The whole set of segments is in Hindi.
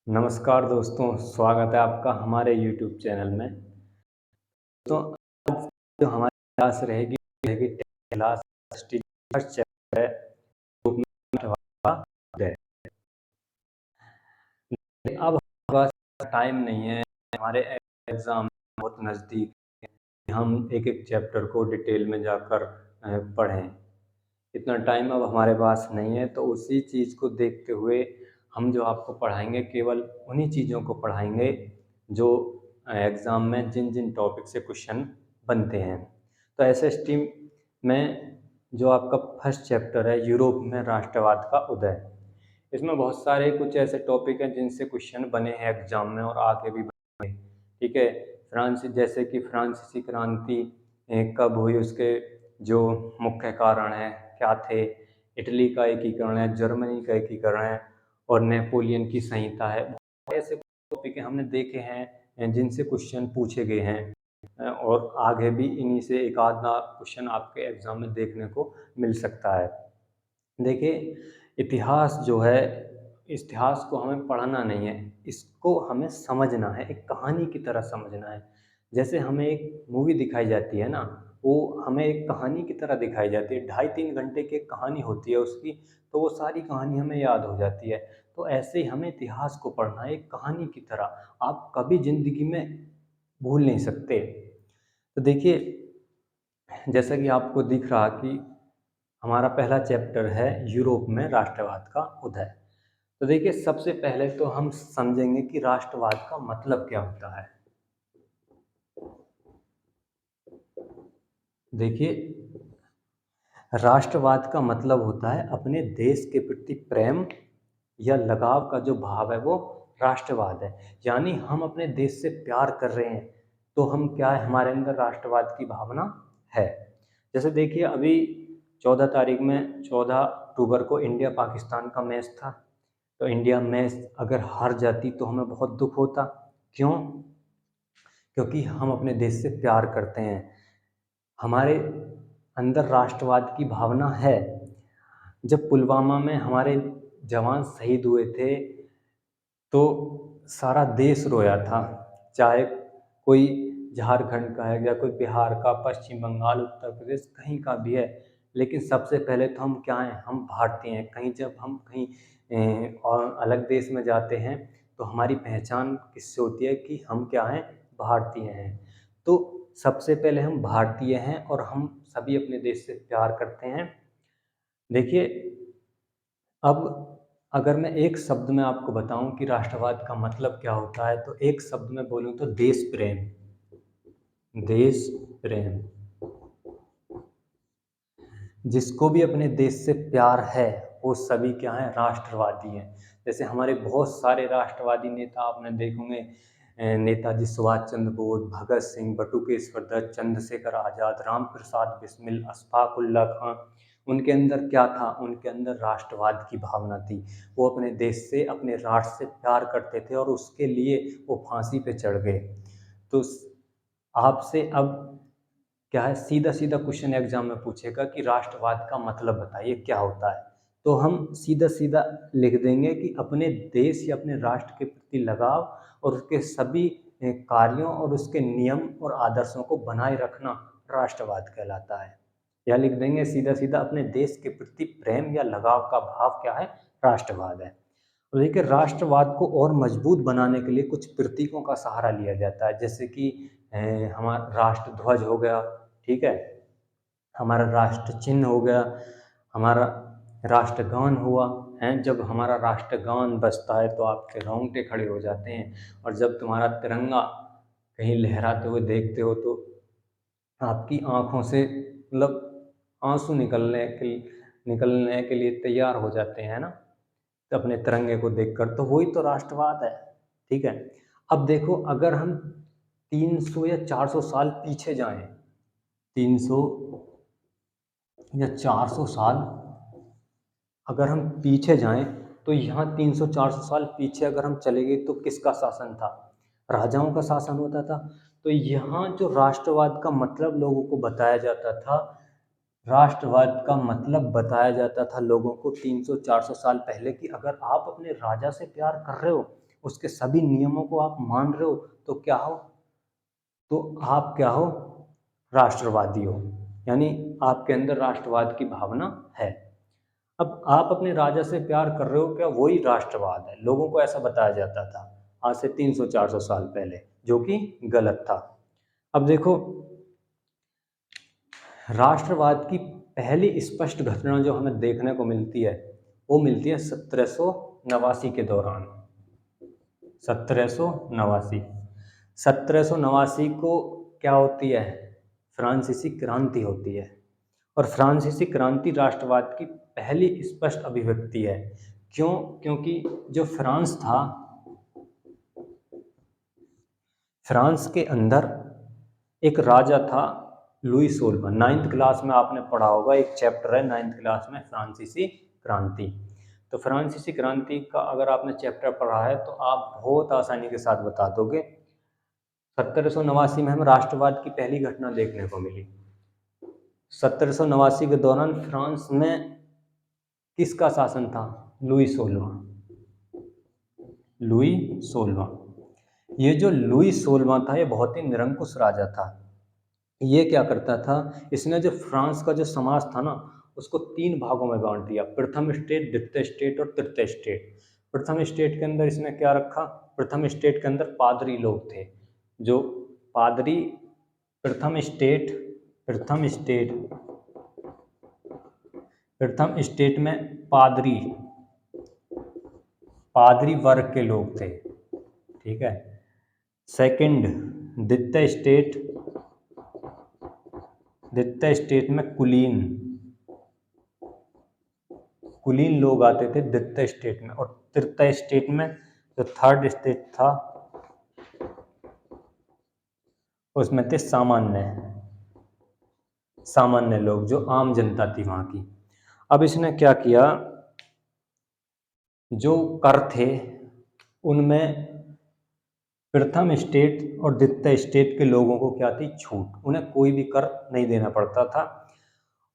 नमस्कार दोस्तों, स्वागत है आपका हमारे यूट्यूब चैनल में। तो आज जो हमारी क्लास रहेगी रहेगी 10th class history first chapter है ग्रुप में वाला है। अब हमारे पास टाइम नहीं है, हमारे एग्जाम बहुत नज़दीक है कि हम एक एक चैप्टर को डिटेल में जाकर पढ़ें। इतना टाइम अब हमारे पास नहीं है, तो उसी चीज़ को देखते हुए हम जो आपको पढ़ाएंगे केवल उन्हीं चीज़ों को पढ़ाएंगे जो एग्ज़ाम में जिन जिन टॉपिक से क्वेश्चन बनते हैं। तो एसएसटी में जो आपका फर्स्ट चैप्टर है यूरोप में राष्ट्रवाद का उदय, इसमें बहुत सारे कुछ ऐसे टॉपिक हैं जिनसे क्वेश्चन बने हैं एग्ज़ाम में और आगे भी बनेंगे। ठीक है, जैसे कि फ्रांसीसी क्रांति कब हुई, उसके जो मुख्य कारण हैं क्या थे, इटली का एकीकरण है, जर्मनी का एकीकरण है और नेपोलियन की संहिता है। ऐसे टॉपिक हमने देखे हैं जिनसे क्वेश्चन पूछे गए हैं और आगे भी इन्हीं से एक आधा क्वेश्चन आपके एग्जाम में देखने को मिल सकता है। देखिए, इतिहास जो है, इतिहास को हमें पढ़ना नहीं है, इसको हमें समझना है, एक कहानी की तरह समझना है। जैसे हमें एक मूवी दिखाई जाती है ना, वो हमें एक कहानी की तरह दिखाई जाती है, 2.5-3 घंटे की एक कहानी होती है उसकी, तो वो सारी कहानी हमें याद हो जाती है। तो ऐसे ही हमें इतिहास को पढ़ना है एक कहानी की तरह, आप कभी ज़िंदगी में भूल नहीं सकते। तो देखिए, जैसा कि आपको दिख रहा कि हमारा पहला चैप्टर है यूरोप में राष्ट्रवाद का उदय। तो देखिए, सबसे पहले तो हम समझेंगे कि राष्ट्रवाद का मतलब क्या होता है। देखिए, राष्ट्रवाद का मतलब होता है अपने देश के प्रति प्रेम या लगाव का जो भाव है वो राष्ट्रवाद है। यानी हम अपने देश से प्यार कर रहे हैं तो हम क्या है, हमारे अंदर राष्ट्रवाद की भावना है। जैसे देखिए, अभी 14 तारीख में 14 अक्टूबर को इंडिया पाकिस्तान का मैच था। तो इंडिया मैच अगर हार जाती तो हमें बहुत दुख होता। क्यों? क्योंकि हम अपने देश से प्यार करते हैं, हमारे अंदर राष्ट्रवाद की भावना है। जब पुलवामा में हमारे जवान शहीद हुए थे तो सारा देश रोया था, चाहे कोई झारखंड का है या कोई बिहार का, पश्चिम बंगाल, उत्तर प्रदेश, कहीं का भी है। लेकिन सबसे पहले तो हम क्या हैं, हम भारतीय हैं। कहीं जब हम कहीं और अलग देश में जाते हैं तो हमारी पहचान किससे होती है कि हम क्या हैं, भारतीय हैं। तो सबसे पहले हम भारतीय हैं और हम सभी अपने देश से प्यार करते हैं। देखिए, अब अगर मैं एक शब्द में आपको बताऊं कि राष्ट्रवाद का मतलब क्या होता है, तो एक शब्द में बोलूं तो देश प्रेम। देश प्रेम, जिसको भी अपने देश से प्यार है वो सभी क्या हैं, राष्ट्रवादी हैं। जैसे हमारे बहुत सारे राष्ट्रवादी नेता आपने देखेंगे, नेताजी सुभाष चंद्र बोस, भगत सिंह, बटुकेश्वर दत्त, चंद्रशेखर आज़ाद, राम प्रसाद बिस्मिल, अशफाक उल्लाह खां। उनके अंदर क्या था, उनके अंदर राष्ट्रवाद की भावना थी। वो अपने देश से, अपने राष्ट्र से प्यार करते थे और उसके लिए वो फांसी पे चढ़ गए। तो आपसे अब क्या है, सीधा सीधा क्वेश्चन एग्जाम में पूछेगा कि राष्ट्रवाद का मतलब बताइए क्या होता है। तो हम सीधा सीधा लिख देंगे कि अपने देश या अपने राष्ट्र के प्रति लगाव और उसके सभी कार्यों और उसके नियम और आदर्शों को बनाए रखना राष्ट्रवाद कहलाता है। या लिख देंगे सीधा सीधा, अपने देश के प्रति प्रेम या लगाव का भाव क्या है, राष्ट्रवाद है। तो देखिए, राष्ट्रवाद को और मजबूत बनाने के लिए कुछ प्रतीकों का सहारा लिया जाता है। जैसे कि हमारा राष्ट्र ध्वज हो गया, ठीक है, हमारा राष्ट्र चिन्ह हो गया, हमारा राष्ट्रगान हुआ है। जब हमारा राष्ट्रगान बजता है तो आपके रोंगटे खड़े हो जाते हैं, और जब तुम्हारा तिरंगा कहीं लहराते हुए देखते हो तो आपकी आंखों से मतलब आंसू निकलने के लिए तैयार हो जाते हैं ना, तो अपने तिरंगे को देखकर। तो वही तो राष्ट्रवाद है। ठीक है, अब देखो, अगर हम 300 या 400 साल पीछे जाएं, 300 या 400 साल अगर हम पीछे जाएं, तो यहाँ 300-400 साल पीछे अगर हम चले गए तो किसका शासन था, राजाओं का शासन होता था। तो यहाँ जो राष्ट्रवाद का मतलब लोगों को बताया जाता था, राष्ट्रवाद का मतलब बताया जाता था लोगों को 300-400 साल पहले कि अगर आप अपने राजा से प्यार कर रहे हो, उसके सभी नियमों को आप मान रहे हो, तो क्या हो, तो आप क्या हो, राष्ट्रवादी हो, यानी आपके अंदर राष्ट्रवाद की भावना है। अब आप अपने राजा से प्यार कर रहे हो, क्या वही राष्ट्रवाद है? लोगों को ऐसा बताया जाता था आज से 300-400 साल पहले, जो कि गलत था। अब देखो, राष्ट्रवाद की पहली स्पष्ट घटना जो हमें देखने को मिलती है, वो मिलती है 1789 के दौरान। 1789 1789 को क्या होती है? फ्रांसीसी क्रांति होती है। और फ्रांसीसी क्रांति राष्ट्रवाद की पहली स्पष्ट अभिव्यक्ति है। क्यों? क्योंकि जो फ्रांस था, फ्रांस के अंदर एक राजा था, लुई 16। 9th क्लास में आपने पढ़ा होगा, एक चैप्टर है 9th क्लास में, फ्रांसीसी क्रांति। तो फ्रांसीसी क्रांति का अगर आपने चैप्टर पढ़ा है तो आप बहुत आसानी के साथ बता दोगे। 1789 में हमें राष्ट्रवाद की पहली घटना देखने को मिली। 1789 के दौरान फ्रांस में किसका शासन था? लुई 16। लुई 16। ये जो लुई 16 था, ये बहुत ही निरंकुश राजा था। ये क्या करता था, इसने जो फ्रांस का जो समाज था ना, उसको 3 भागों में बांट दिया, प्रथम स्टेट, द्वितीय स्टेट और तृतीय स्टेट। प्रथम स्टेट के अंदर इसने क्या रखा? प्रथम स्टेट के अंदर पादरी लोग थे, जो पादरी, प्रथम स्टेट प्रथम स्टेट प्रथम स्टेट में पादरी पादरी वर्ग के लोग थे, ठीक है। सेकंड, द्वितीय स्टेट में कुलीन लोग आते थे द्वितीय स्टेट में। और तृतीय स्टेट में जो थर्ड स्टेट था, उसमें थे सामान्य लोग, जो आम जनता थी वहां की। अब इसने क्या किया, जो कर थे उनमें प्रथम स्टेट और द्वितीय स्टेट के लोगों को क्या थी? छूट। उन्हें कोई भी कर नहीं देना पड़ता था।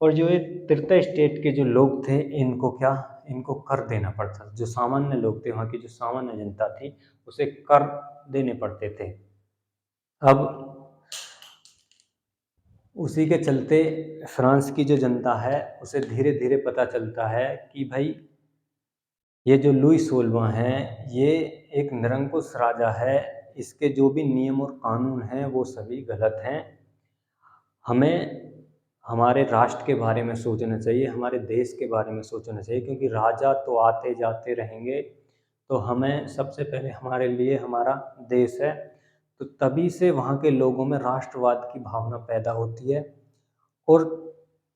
और जो ये तृतीय स्टेट के जो लोग थे, इनको कर देना पड़ता था। जो सामान्य लोग थे, वहाँ की जो सामान्य जनता थी, उसे कर देने पड़ते थे। अब उसी के चलते फ्रांस की जो जनता है, उसे धीरे धीरे पता चलता है कि भाई ये जो लुई 16 हैं, ये एक निरंकुश राजा है, इसके जो भी नियम और कानून हैं वो सभी गलत हैं। हमें हमारे राष्ट्र के बारे में सोचना चाहिए, हमारे देश के बारे में सोचना चाहिए, क्योंकि राजा तो आते जाते रहेंगे। तो हमें सबसे पहले हमारे लिए हमारा देश है, तो तभी से वहाँ के लोगों में राष्ट्रवाद की भावना पैदा होती है। और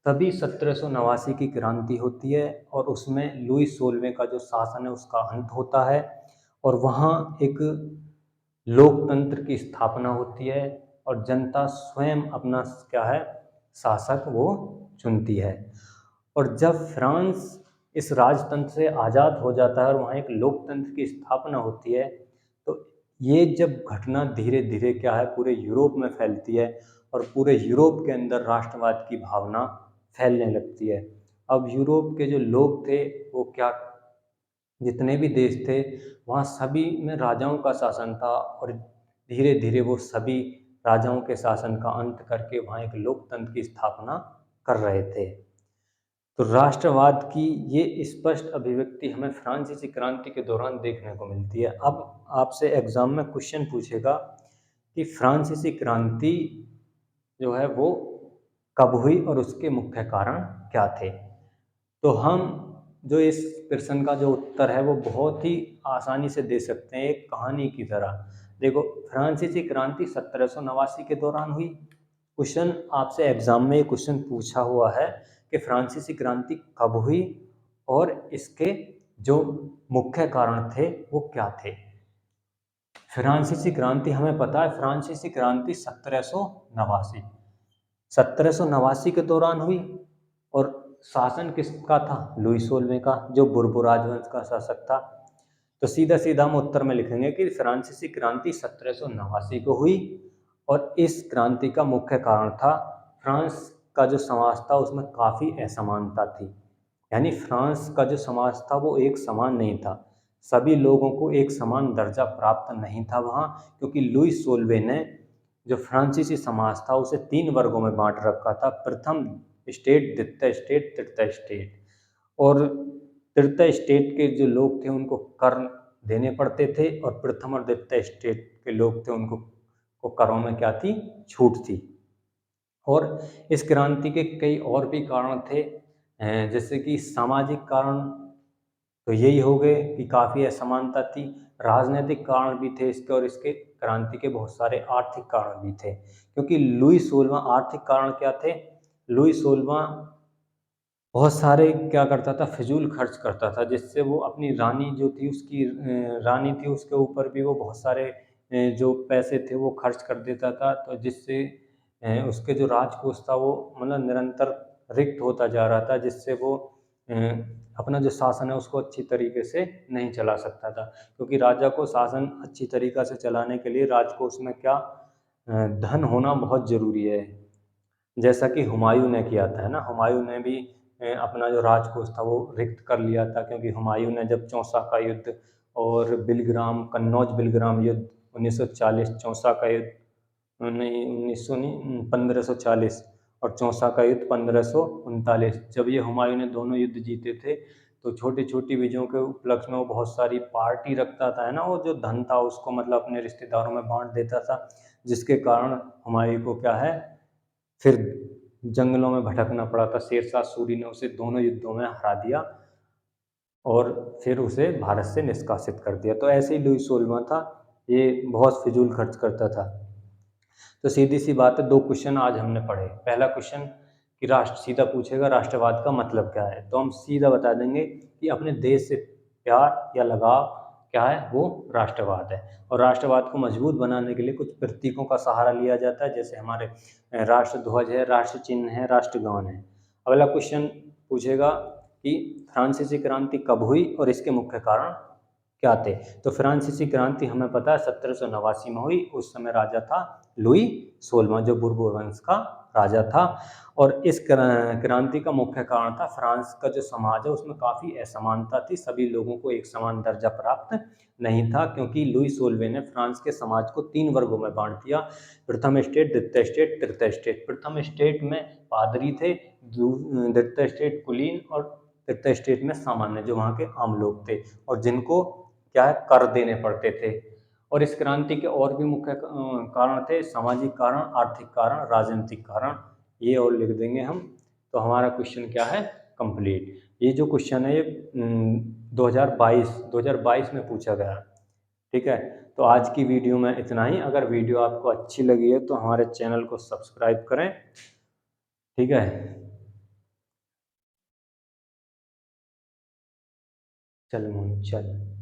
तभी 1789 की क्रांति होती है, और उसमें लुई 16वें का जो शासन है उसका अंत होता है, और वहाँ एक लोकतंत्र की स्थापना होती है, और जनता स्वयं अपना क्या है, शासक वो चुनती है। और जब फ्रांस इस राजतंत्र से आज़ाद हो जाता है और वहाँ एक लोकतंत्र की स्थापना होती है, तो ये जब घटना धीरे धीरे क्या है, पूरे यूरोप में फैलती है, और पूरे यूरोप के अंदर राष्ट्रवाद की भावना फैलने लगती है। अब यूरोप के जो लोग थे, वो क्या, जितने भी देश थे, वहाँ सभी में राजाओं का शासन था, और धीरे धीरे वो सभी राजाओं के शासन का अंत करके वहाँ एक लोकतंत्र की स्थापना कर रहे थे। तो राष्ट्रवाद की ये स्पष्ट अभिव्यक्ति हमें फ्रांसीसी क्रांति के दौरान देखने को मिलती है। अब आपसे एग्जाम में क्वेश्चन पूछेगा कि फ्रांसीसी क्रांति जो है वो कब हुई और उसके मुख्य कारण क्या थे। तो हम जो इस प्रश्न का जो उत्तर है वो बहुत ही आसानी से दे सकते हैं, एक कहानी की तरह। देखो, फ्रांसीसी क्रांति 1789 के दौरान हुई। क्वेश्चन आपसे एग्जाम में ये क्वेश्चन पूछा हुआ है कि फ्रांसीसी क्रांति कब हुई और इसके जो मुख्य कारण थे वो क्या थे। फ्रांसीसी क्रांति हमें पता है, फ्रांसीसी क्रांति 1789 के दौरान हुई, और शासन किसका था? लुई 16वें का, जो बुर्बो राजवंश का शासक था। तो सीधा सीधा हम उत्तर में लिखेंगे कि फ्रांसीसी क्रांति 1789 को हुई, और इस क्रांति का मुख्य कारण था फ्रांस का जो समाज था उसमें काफ़ी असमानता थी। यानी फ्रांस का जो समाज था वो एक समान नहीं था। सभी लोगों को एक समान दर्जा प्राप्त नहीं था वहाँ, क्योंकि लुई सोल्वे ने जो फ्रांसीसी समाज था उसे 3 वर्गों में बांट रखा था। प्रथम स्टेट, द्वितीय स्टेट, तृतीय स्टेट। और तृतीय स्टेट के जो लोग थे उनको कर देने पड़ते थे, और प्रथम और द्वितीय स्टेट के लोग थे उनको को करों में क्या थी, छूट थी। और इस क्रांति के कई और भी कारण थे, जैसे कि सामाजिक कारण तो यही हो गए कि काफ़ी असमानता थी। राजनीतिक कारण भी थे इसके, और इसके क्रांति के बहुत सारे आर्थिक कारण भी थे। क्योंकि लुई 16वां, आर्थिक कारण क्या थे, लुई 16वां बहुत सारे क्या करता था, फिजूल खर्च करता था, जिससे वो अपनी रानी जो थी उसकी रानी थी उसके ऊपर भी वो बहुत सारे जो पैसे थे वो खर्च कर देता था, तो जिससे उसके जो राजकोष था वो मतलब निरंतर रिक्त होता जा रहा था, जिससे वो अ, अपना जो शासन है उसको अच्छी तरीके से नहीं चला सकता था। क्योंकि राजा को शासन अच्छी तरीक़ा से चलाने के लिए राजकोष में क्या धन होना बहुत ज़रूरी है। जैसा कि हुमायूँ ने किया था, है ना? हुमायूँ ने भी अपना जो राजकोष था वो रिक्त कर लिया था, क्योंकि हुमायूँ ने जब चौसा का युद्ध और बिलग्राम, कन्नौज बिलग्राम युद्ध 1940, चौसा का युद्ध नहीं 1900 नहीं 1540, और चौसा का युद्ध 1539, जब ये हुमायूँ ने दोनों युद्ध जीते थे, तो छोटी-छोटी विजयों के उपलक्ष्य में वो बहुत सारी पार्टी रखता था, है ना? और जो धन था उसको मतलब अपने रिश्तेदारों में बाँट देता था, जिसके कारण हुमायूँ को क्या है, फिर जंगलों में भटकना पड़ा था। शेरशाह सूरी ने उसे दोनों युद्धों में हरा दिया, और फिर उसे भारत से निष्कासित कर दिया। तो ऐसे ही लुई 16वां था, ये बहुत फिजूल खर्च करता था। तो सीधी सी बात है, 2 क्वेश्चन आज हमने पढ़े। पहला क्वेश्चन कि राष्ट्र सीधा पूछेगा राष्ट्रवाद का मतलब क्या है, तो हम सीधा बता देंगे कि अपने देश से प्यार या लगाव क्या है, वो राष्ट्रवाद है। और राष्ट्रवाद को मजबूत बनाने के लिए कुछ प्रतीकों का सहारा लिया जाता है, जैसे हमारे राष्ट्र ध्वज है, राष्ट्र चिन्ह है, राष्ट्रगान है। अगला क्वेश्चन पूछेगा कि फ्रांसीसी क्रांति कब हुई और इसके मुख्य कारण क्या थे। तो फ्रांसीसी क्रांति हमें पता है 1789 में हुई। उस समय राजा था लुई 16वां, जो बुर्बोन वंश का राजा था। और इस क्रांति का मुख्य कारण था फ्रांस का जो समाज है उसमें काफ़ी असमानता थी, सभी लोगों को एक समान दर्जा प्राप्त नहीं था, क्योंकि लुई 16वें ने फ्रांस के समाज को 3 वर्गों में बांट दिया। प्रथम स्टेट, द्वितीय स्टेट, तृतीय स्टेट। प्रथम स्टेट में पादरी थे, द्वितीय स्टेट कुलीन, और तृतीय स्टेट में सामान्य जो वहाँ के आम लोग थे, और जिनको क्या है, कर देने पड़ते थे। और इस क्रांति के और भी मुख्य कारण थे, सामाजिक कारण, आर्थिक कारण, राजनीतिक कारण, ये और लिख देंगे हम। तो हमारा क्वेश्चन क्या है, कंप्लीट। ये जो क्वेश्चन है ये 2022 में पूछा गया, ठीक है। तो आज की वीडियो में इतना ही। अगर वीडियो आपको अच्छी लगी है तो हमारे चैनल को सब्सक्राइब करें, ठीक है। चल मोहन चल।